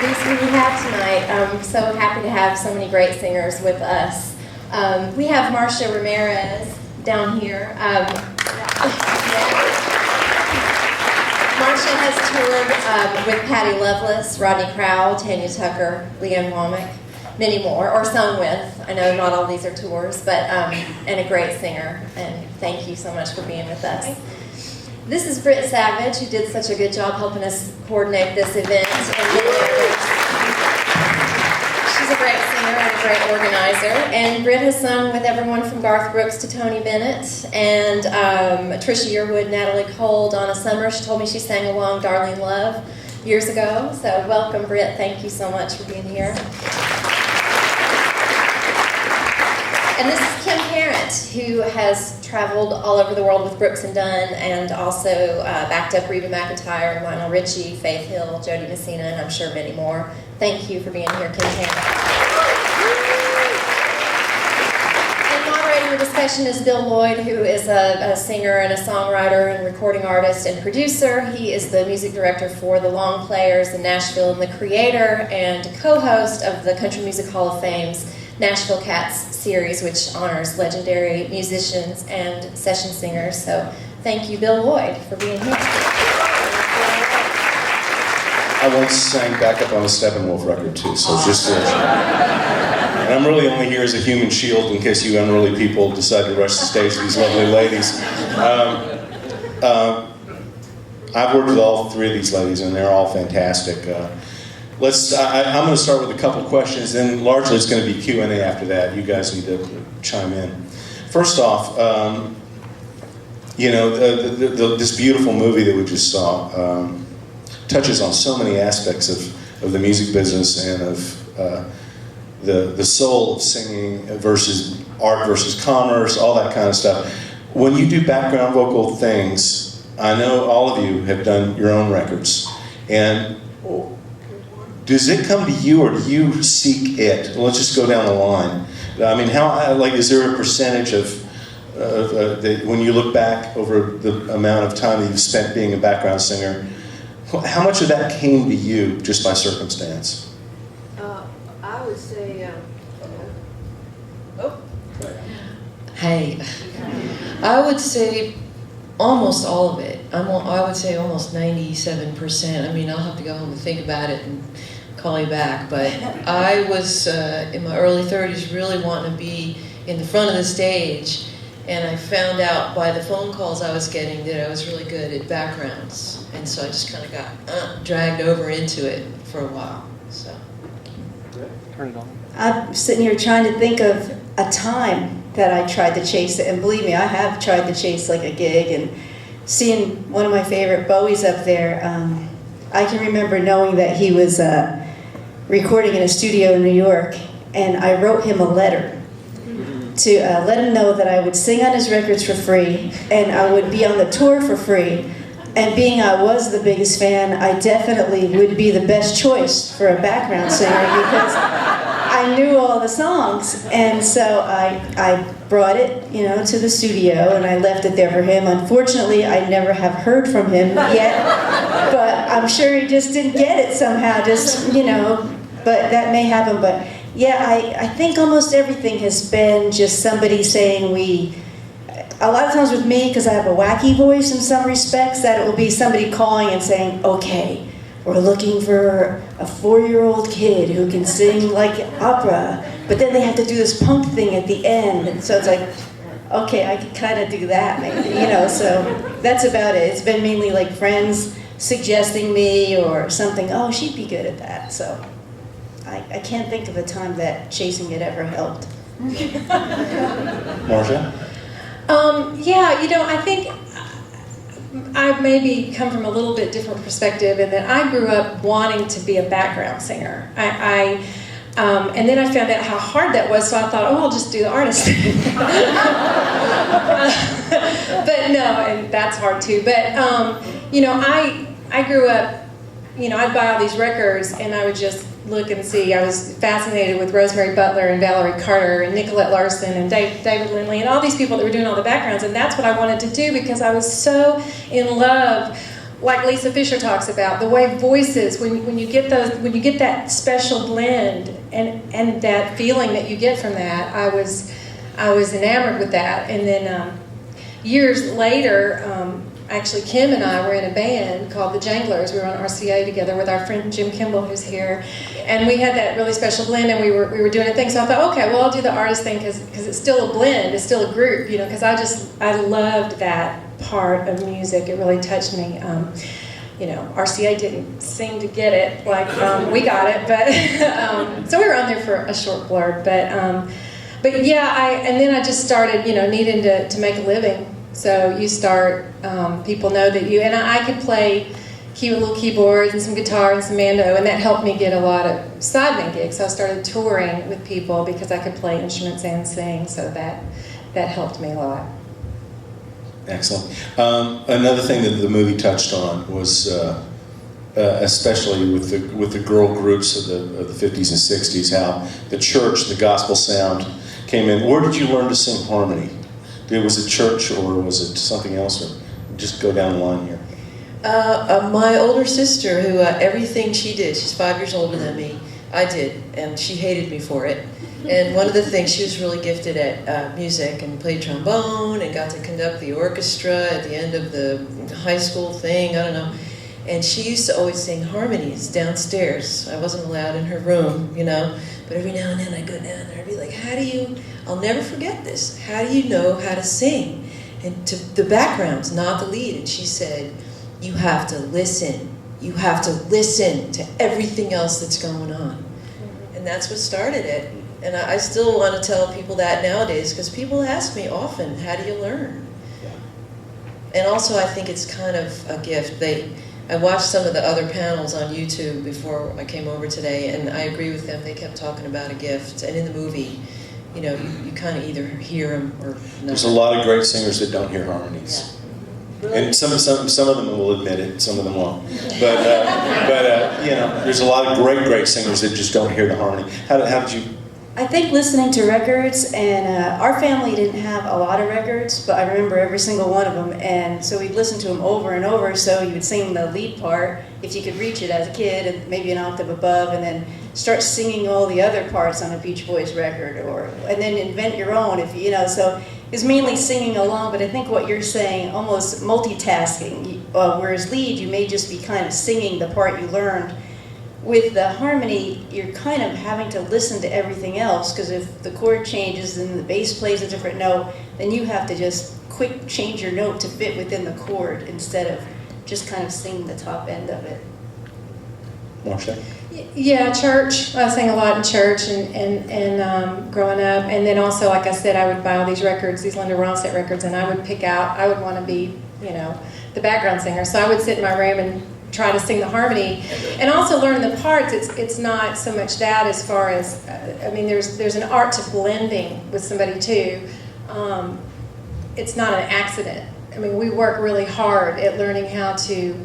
introduce who we have tonight. I'm so happy to have so many great singers with us. We have Marcia Ramirez down here. Marcia has toured with Patty Loveless, Rodney Crowell, Tanya Tucker, Leanne Womack, many more, or sung with. I know not all these are tours, but and a great singer. And thank you so much for being with us. This is Britt Savage, who did such a good job helping us coordinate this event. She's a great singer and a great organizer. And Britt has sung with everyone from Garth Brooks to Tony Bennett, and Trisha Yearwood, Natalie Cole, Donna Summer. She told me she sang along Darlene Love years ago. So welcome, Britt. Thank you so much for being here. And this is Kim Parent, who has traveled all over the world with Brooks and Dunn, and also backed up Reba McEntire, Lionel Richie, Faith Hill, Jody Messina, and I'm sure many more. Thank you for being here, Kim Parent. And moderating the discussion is Bill Lloyd, who is a singer and a songwriter and recording artist and producer. He is the music director for the Long Players in Nashville and the creator and co-host of the Country Music Hall of Fame's Nashville Cats series, which honors legendary musicians and session singers. So thank you, Bill Lloyd, for being here. I once sang backup on a Steppenwolf record too, so just and I'm really only here as a human shield in case you unruly people decide to rush the stage to these lovely ladies. I've worked with all three of these ladies, and they're all fantastic. I'm going to start with a couple of questions, and largely it's going to be Q&A after that. You guys need to chime in. First off, this beautiful movie that we just saw touches on so many aspects of the music business and of the soul of singing versus art versus commerce, all that kind of stuff. When you do background vocal things, I know all of you have done your own records, and does it come to you, or do you seek it? Let's just go down the line. I mean, is there a percentage of when you look back over the amount of time that you've spent being a background singer, how much of that came to you just by circumstance? I would say, Hey, I would say almost all of it. I would say almost 97%. I mean, I'll have to go home and think about it and call you back. But I was, in my early 30s, really wanting to be in the front of the stage. And I found out by the phone calls I was getting that I was really good at backgrounds. And so I just kind of got dragged over into it for a while. So. Turn it on. I'm sitting here trying to think of a time that I tried to chase it. And believe me, I have tried to chase like a gig. And seeing one of my favorite Bowies up there, I can remember knowing that he was recording in a studio in New York. And I wrote him a letter to let him know that I would sing on his records for free and I would be on the tour for free. And being I was the biggest fan, I definitely would be the best choice for a background singer because I knew all the songs. And so I brought it, to the studio and I left it there for him. Unfortunately, I never have heard from him yet, but I'm sure he just didn't get it somehow, but that may happen. But yeah, I think almost everything has been just somebody saying a lot of times with me, because I have a wacky voice in some respects, that it will be somebody calling and saying, okay, we're looking for a 4-year-old kid who can sing like opera, but then they have to do this punk thing at the end. And so it's like, okay, I could kind of do that maybe, so that's about it. It's been mainly like friends suggesting me or something, oh, she'd be good at that. So I can't think of a time that chasing it ever helped. Marcia? I think I maybe come from a little bit different perspective in that I grew up wanting to be a background singer. And then I found out how hard that was, so I thought, I'll just do the artist thing. But no, and that's hard too. But, I grew up, I'd buy all these records and I would just look and see. I was fascinated with Rosemary Butler and Valerie Carter and Nicolette Larson and David Lindley and all these people that were doing all the backgrounds, and that's what I wanted to do because I was so in love like Lisa Fisher talks about, the way voices, when you get that special blend and that feeling that you get from that, I was enamored with that. And then years later, actually Kim and I were in a band called the Janglers. We were on RCA together with our friend Jim Kimball, who's here, and we had that really special blend, and we were doing a thing. So I thought, okay, well, I'll do the artist thing because it's still a blend, it's still a group, you know. Because I loved that part of music. It really touched me. You know, RCA didn't seem to get it like we got it, but so we were on there for a short blurb. But yeah, and then I just started, you know, needing to make a living. So you start, people know that you, and I could play little keyboards and some guitar and some mando, and that helped me get a lot of sideman gigs. So I started touring with people because I could play instruments and sing, so that helped me a lot. Excellent. Another thing that the movie touched on was, especially with the girl groups of the 50s and 60s, how the church, the gospel sound came in. Where did you learn to sing harmony? Was it church or was it something else? Or just go down the line here. My older sister, who everything she did, she's 5 years older than me, I did, and she hated me for it. And one of the things, she was really gifted at music and played trombone and got to conduct the orchestra at the end of the high school thing, I don't know. And she used to always sing harmonies downstairs. I wasn't allowed in her room, you know. But every now and then I'd go down there and be like, I'll never forget this. How do you know how to sing? And to the backgrounds, not the lead. And she said, you have to listen. You have to listen to everything else that's going on. And that's what started it. And I still want to tell people that nowadays, because people ask me often, how do you learn? And also I think it's kind of a gift. I watched some of the other panels on YouTube before I came over today, and I agree with them. They kept talking about a gift. And in the movie, you know, you kind of either hear them or not. There's a lot of great singers that don't hear harmonies. Yeah. And some of them will admit it, some of them won't. But you know, there's a lot of great singers that just don't hear the harmony. How did you? I think listening to records, and our family didn't have a lot of records, but I remember every single one of them, and so we'd listen to them over and over, so you would sing the lead part, if you could reach it as a kid, and maybe an octave above, and then start singing all the other parts on a Beach Boys record, and then invent your own, if you know, so it's mainly singing along, but I think what you're saying, almost multitasking, whereas lead, you may just be kind of singing the part you learned. With the harmony, you're kind of having to listen to everything else, because if the chord changes and the bass plays a different note, then you have to just quick change your note to fit within the chord instead of just kind of singing the top end of it. Marsha? Yeah, church. I sang a lot in church and growing up. And then also, like I said, I would buy all these records, these Linda Ronstadt records, and I would pick out, I would want to be, you know, the background singer. So I would sit in my room and try to sing the harmony and also learn the parts. It's not so much that as far as, I mean, there's an art to blending with somebody too. It's not an accident. I mean, we work really hard at learning how to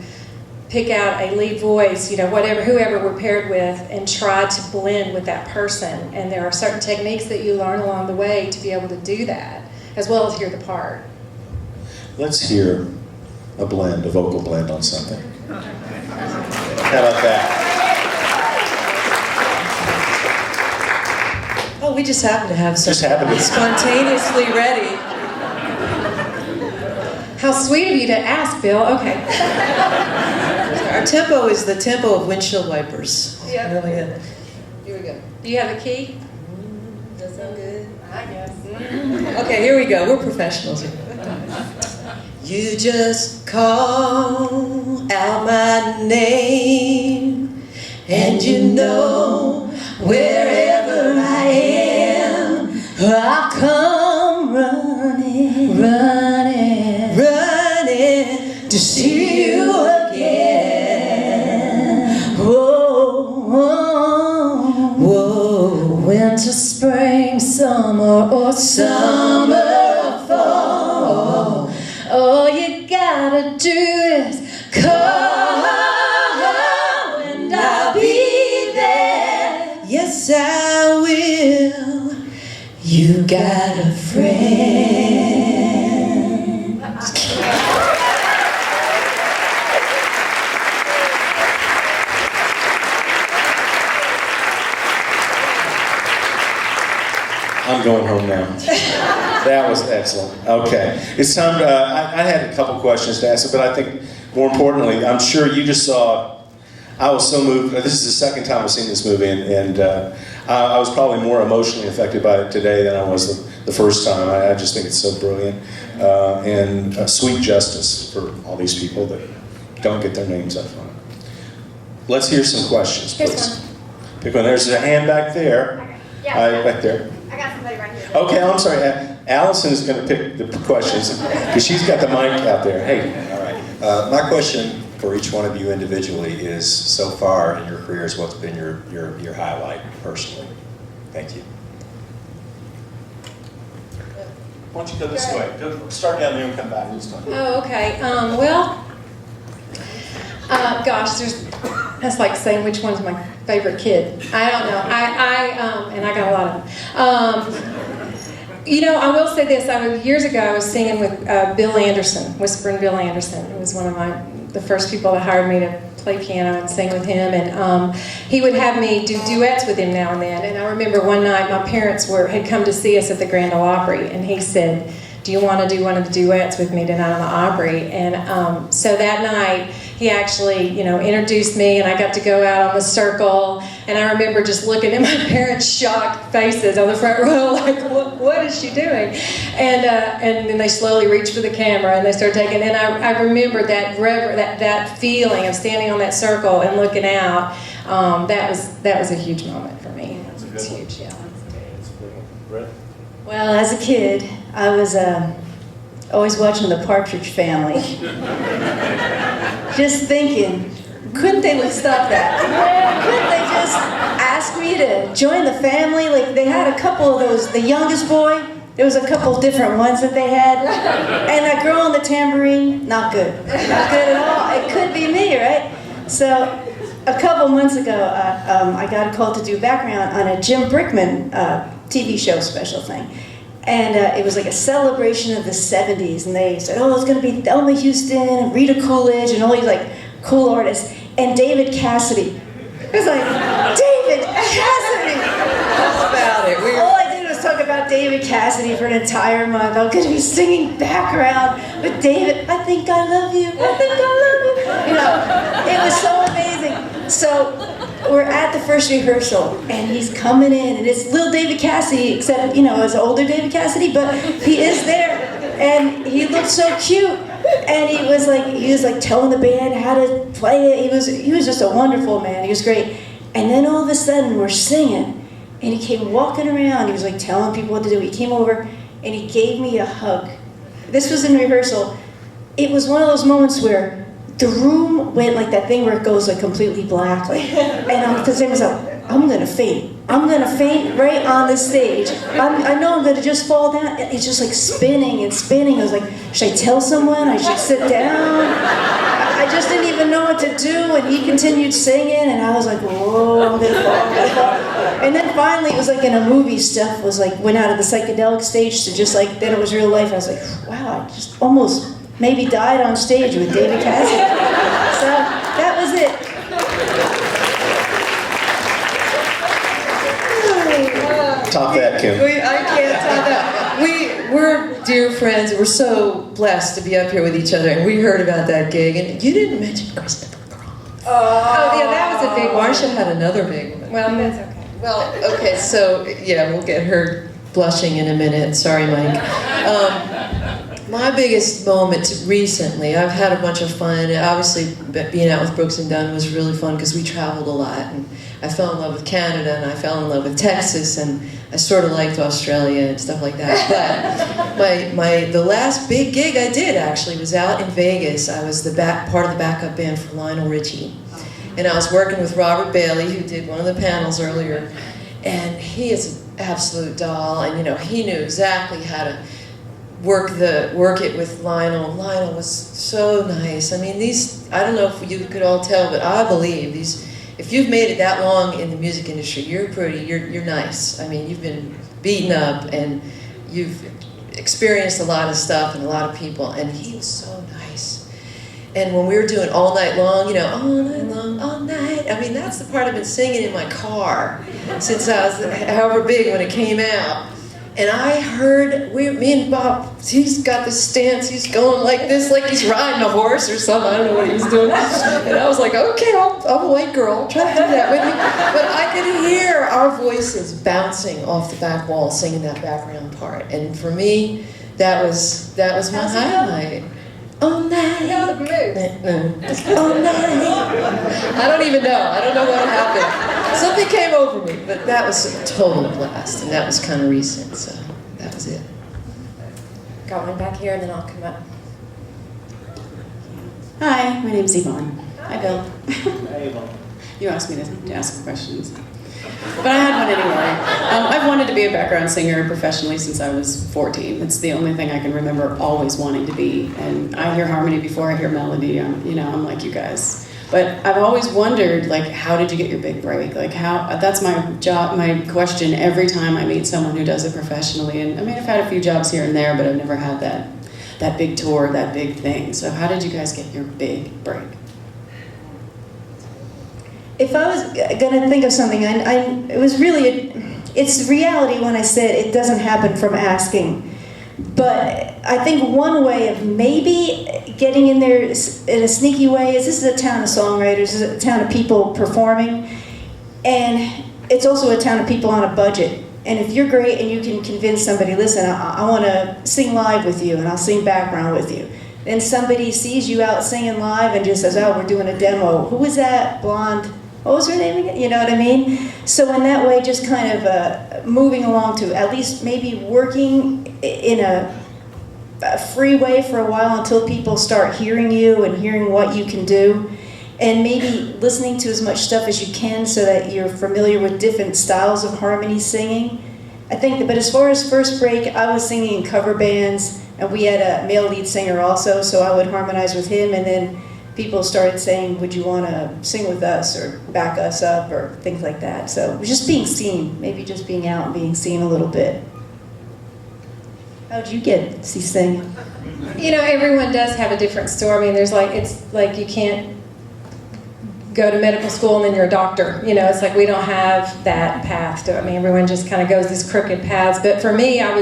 pick out a lead voice, you know, whoever we're paired with, and try to blend with that person. And there are certain techniques that you learn along the way to be able to do that, as well as hear the part. Let's hear a vocal blend on something. How about that? Oh, we just happen to have something spontaneously ready. How sweet of you to ask, Bill. Okay. Our tempo is the tempo of windshield wipers. Yeah. Really good. Here we go. Do you have a key? Does that sound good? I guess. Okay, here we go. We're professionals here. You just call out my name, and you know wherever I am, I'll come running to see you again. Whoa, winter, spring, summer, or fall. All you gotta do is call, and I'll be there. Yes, I will. You got a friend. I'm going home now. That was excellent. Okay. It's time to, I had a couple questions to ask, but I think more importantly, I'm sure you just saw, I was so moved. This is the second time I've seen this movie, and I was probably more emotionally affected by it today than I was the first time. I just think it's so brilliant. And sweet justice for all these people that don't get their names up on it. Let's hear some questions, please. Here's one. Pick one. There's a hand back there. Yeah. Right there. I got somebody right here. Okay, I'm sorry. Allison is going to pick the questions because she's got the mic out there. Hey. All right. My question for each one of you individually is, so far in your careers, what's been your highlight personally? Thank you. Why don't you go this way? Start down there and come back this time. Oh, okay. Gosh, that's like saying which one's my favorite kid. I don't know. And I got a lot of them. I will say this. Years ago, I was singing with Bill Anderson, Whispering Bill Anderson. It was one of the first people that hired me to play piano and sing with him. And he would have me do duets with him now and then. And I remember one night, my parents had come to see us at the Grand Ole Opry, and he said, "Do you want to do one of the duets with me tonight on the Opry?" And so that night, he actually, introduced me, and I got to go out on the circle. And I remember just looking at my parents' shocked faces on the front row, like, what is she doing? And then they slowly reached for the camera, and they started taking. And I remember that feeling of standing on that circle and looking out. That was a huge moment for me. It was huge, yeah. Well, as a kid, I was always watching the Partridge Family. Just thinking, couldn't they stop that? Couldn't they just ask me to join the family? Like, they had a couple of those, the youngest boy, there was a couple different ones that they had. And that girl on the tambourine, not good. Not good at all. It could be me, right? So, a couple months ago, I got a call to do background on a Jim Brickman TV show special thing. And it was like a celebration of the 70s. And they said, oh, it's going to be Thelma Houston and Rita Coolidge and all these like cool artists. And David Cassidy. It was like, David Cassidy! How about it? All I did was talk about David Cassidy for an entire month. I was going to be singing background with David. I think I love you. I think I love you. It was so amazing. So we're at the first rehearsal, and he's coming in, and it's little David Cassidy, except, it's older David Cassidy, but he is there, and he looked so cute, and he was like telling the band how to play it. He was just a wonderful man. He was great. And then all of a sudden, we're singing, and he came walking around. He was like telling people what to do. He came over, and he gave me a hug. This was in rehearsal. It was one of those moments where the room went like that thing where it goes like completely black, and I'm thinking to myself, I'm gonna faint. I'm gonna faint right on the stage. I know I'm gonna just fall down. It's just like spinning and spinning. I was like, should I tell someone? I should sit down. I just didn't even know what to do. And he continued singing, and I was like, whoa, I'm gonna fall, I'm gonna fall. And then finally, it was like in a movie stuff. Was like went out of the psychedelic stage to just like then it was real life. I was like, wow, I just almost maybe died on stage with David Cassidy. So that was it. Top that, Kim. I can't top that. We're dear friends. We're so blessed to be up here with each other. And we heard about that gig. And you didn't mention Christopher Cross. Oh, yeah, that was a big one. Marsha had another big one. Well, that's okay. Well, okay, so yeah, we'll get her blushing in a minute. Sorry, Mike. My biggest moment recently, I've had a bunch of fun. Obviously, being out with Brooks and Dunn was really fun because we traveled a lot. And I fell in love with Canada, and I fell in love with Texas, and I sort of liked Australia and stuff like that. But the last big gig I did actually was out in Vegas. I was part of the backup band for Lionel Richie. And I was working with Robert Bailey, who did one of the panels earlier. And he is an absolute doll, and he knew exactly how to work it with Lionel. Lionel was so nice. I mean, I don't know if you could all tell, but I believe if you've made it that long in the music industry, you're nice. I mean, you've been beaten up, and you've experienced a lot of stuff and a lot of people, and he was so nice. And when we were doing All Night Long, all night long, all night, I mean, that's the part I've been singing in my car since I was however big when it came out. And I heard, me and Bob, he's got this stance, he's going like this, like he's riding a horse or something. I don't know what he was doing. And I was like, okay, I'm a white girl, I'll try to do that with you. But I could hear our voices bouncing off the back wall, singing that background part. And for me, that was my highlight. All night. All night. I don't even know. I don't know what happened. Something came over me, but that was a total blast, and that was kind of recent, so that was it. Got one back here, and then I'll come up. Hi, my name's Yvonne. Hi, Bill. Hey, Yvonne. You asked me to ask questions. But I had one anyway. I've wanted to be a background singer professionally since I was 14. It's the only thing I can remember always wanting to be. And I hear harmony before I hear melody. I'm like you guys. But I've always wondered, like, how did you get your big break? Like, that's my question every time I meet someone who does it professionally. And I mean, I've had a fefew jobs here and there, but I've never had that big tour, that big thing. So how did you guys get your big break? If I was going to think of something, it was really, it's reality when I said it doesn't happen from asking. But I think one way of maybe getting in there in a sneaky way is this is a town of songwriters, this is a town of people performing, and it's also a town of people on a budget. And if you're great and you can convince somebody, listen, I want to sing live with you and I'll sing background with you. Then somebody sees you out singing live and just says, oh, we're doing a demo. Who was that blonde? What was her name again? You know what I mean? So in that way, just kind of moving along to at least maybe working in a free way for a while until people start hearing you and hearing what you can do. And maybe listening to as much stuff as you can so that you're familiar with different styles of harmony singing. I think, but as far as first break, I was singing in cover bands, and we had a male lead singer also, so I would harmonize with him, and then people started saying, would you want to sing with us or back us up or things like that. So it was just being seen, maybe just being out and being seen a little bit. How'd you get see singing? You know, everyone does have a different story. I mean, it's like you can't go to medical school and then you're a doctor. You know, it's like we don't have that path. I mean, everyone just kind of goes these crooked paths. But for me, I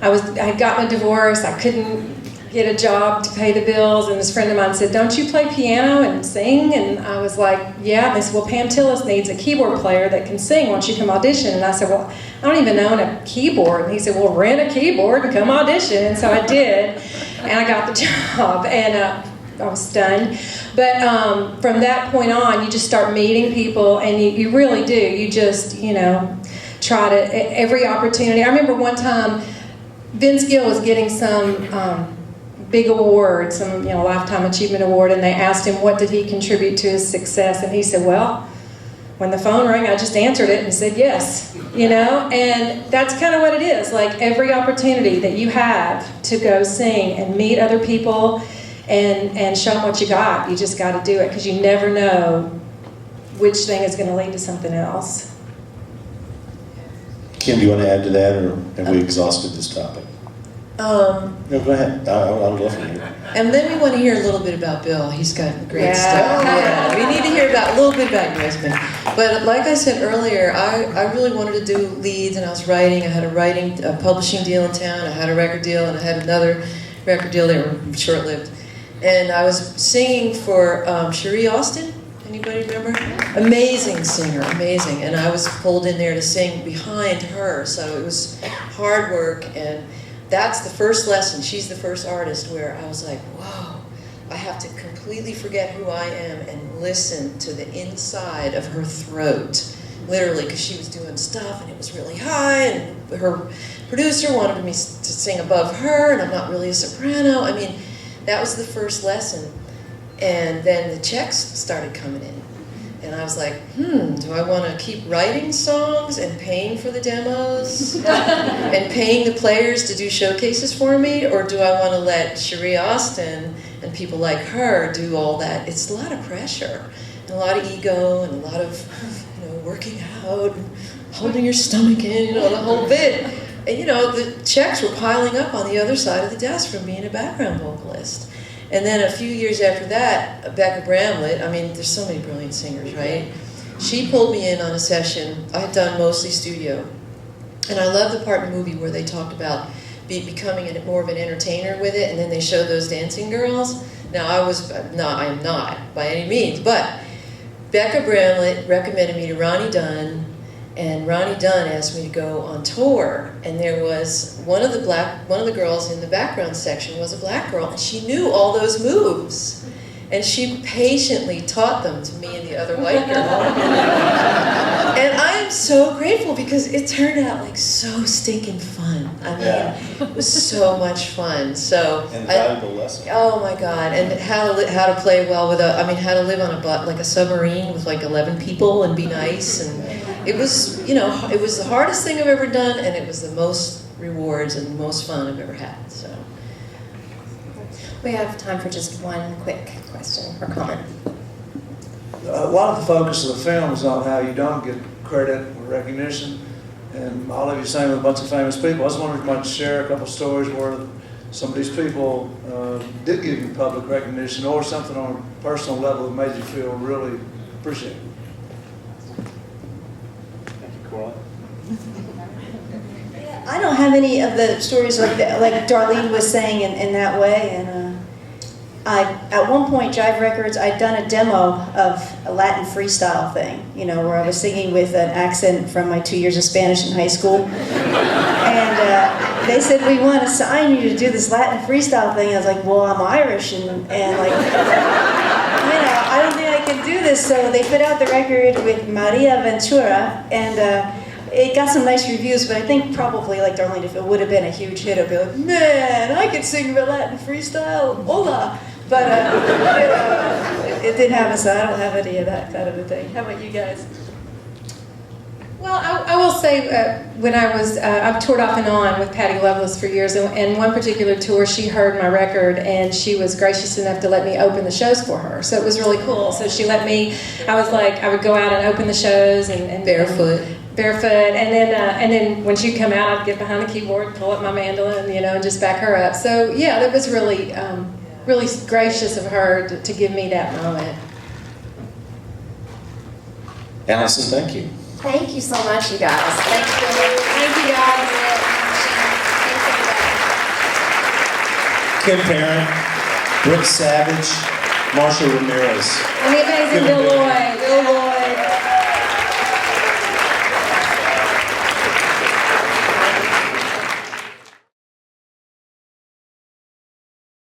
had gotten a divorce. I couldn't get a job to pay the bills, and this friend of mine said, don't you play piano and sing? And I was like, yeah. And they said, well, Pam Tillis needs a keyboard player that can sing. Why don't you come audition? And I said, well, I don't even own a keyboard. And he said, well, rent a keyboard and come audition. And so I did, and I got the job, and I was stunned. But from that point on, you just start meeting people, and you really do. You just, try to, every opportunity. I remember one time, Vince Gill was getting some big award, some Lifetime Achievement Award, and they asked him what did he contribute to his success, and he said, well, when the phone rang, I just answered it and said yes, and that's kind of what it is. Like every opportunity that you have to go sing and meet other people and show them what you got, you just got to do it, because you never know which thing is going to lead to something else. Kim, do you want to add to that, or have we exhausted this topic? No, go ahead. I'll go for you. And then we want to hear a little bit about Bill. He's got great Yeah. stuff. Yeah, we need to hear a little bit about your husband. But like I said earlier, I really wanted to do leads, and I was writing. I had a publishing deal in town. I had a record deal, and I had another record deal. They were short-lived. And I was singing for Cherie Austin. Anybody remember? Amazing singer, amazing. And I was pulled in there to sing behind her, so it was hard work. And that's the first lesson. She's the first artist where I was like, whoa, I have to completely forget who I am and listen to the inside of her throat, literally, because she was doing stuff and it was really high, and her producer wanted me to sing above her, and I'm not really a soprano. I mean, that was the first lesson. And then the checks started coming in. And I was like, do I want to keep writing songs and paying for the demos and paying the players to do showcases for me? Or do I want to let Cherie Austin and people like her do all that? It's a lot of pressure and a lot of ego and a lot of working out and holding your stomach in, the whole bit. And the checks were piling up on the other side of the desk from being a background vocalist. And then a few years after that, Becca Bramlett, I mean, there's so many brilliant singers, right? She pulled me in on a session. I had done mostly studio. And I love the part in the movie where they talked about becoming more of an entertainer with it, and then they showed those dancing girls. Now, I am not by any means, but Becca Bramlett recommended me to Ronnie Dunn, and Ronnie Dunn asked me to go on tour. And there was one of the girls in the background section was a black girl, and she knew all those moves. And she patiently taught them to me and the other white girl. And I am so grateful because it turned out like so stinking fun. I mean, it was so much fun. So And valuable lesson. Oh my God! And how to play well with how to live on like a submarine with like 11 people and be nice. And it was, it was the hardest thing I've ever done, and it was the most rewards and the most fun I've ever had. So. We have time for just one quick question or comment. A lot of the focus of the film is on how you don't get credit or recognition, and all of you sang with a bunch of famous people. I was wondering if you might share a couple stories where some of these people did give you public recognition or something on a personal level that made you feel really appreciated. Thank you, Cora. I don't have any of the stories like that, like Darlene was saying in that way. And at one point, Jive Records, I'd done a demo of a Latin freestyle thing, where I was singing with an accent from my 2 years of Spanish in high school. And they said, we want to sign you to do this Latin freestyle thing. I was like, well, I'm Irish, and like, I don't think I can do this. So they put out the record with Maria Ventura, and it got some nice reviews, but I think probably, like Darlene, if it would have been a huge hit, I'd be like, man, I could sing the Latin freestyle, hola. But it didn't happen, so I don't have any of that kind of a thing. How about you guys? Well, I will say when I've toured off and on with Patti Loveless for years, and one particular tour, she heard my record, and she was gracious enough to let me open the shows for her. So it was really cool. So she let me, I would go out and open the shows and Barefoot. And then when she'd come out, I'd get behind the keyboard, pull up my mandolin, and just back her up. So yeah, that was really, really gracious of her to give me that moment. Allison, thank you. Thank you so much, you guys. Thank you guys. Kim Parent, Brooke Savage, Marsha Ramirez. And the amazing Bill Lloyd.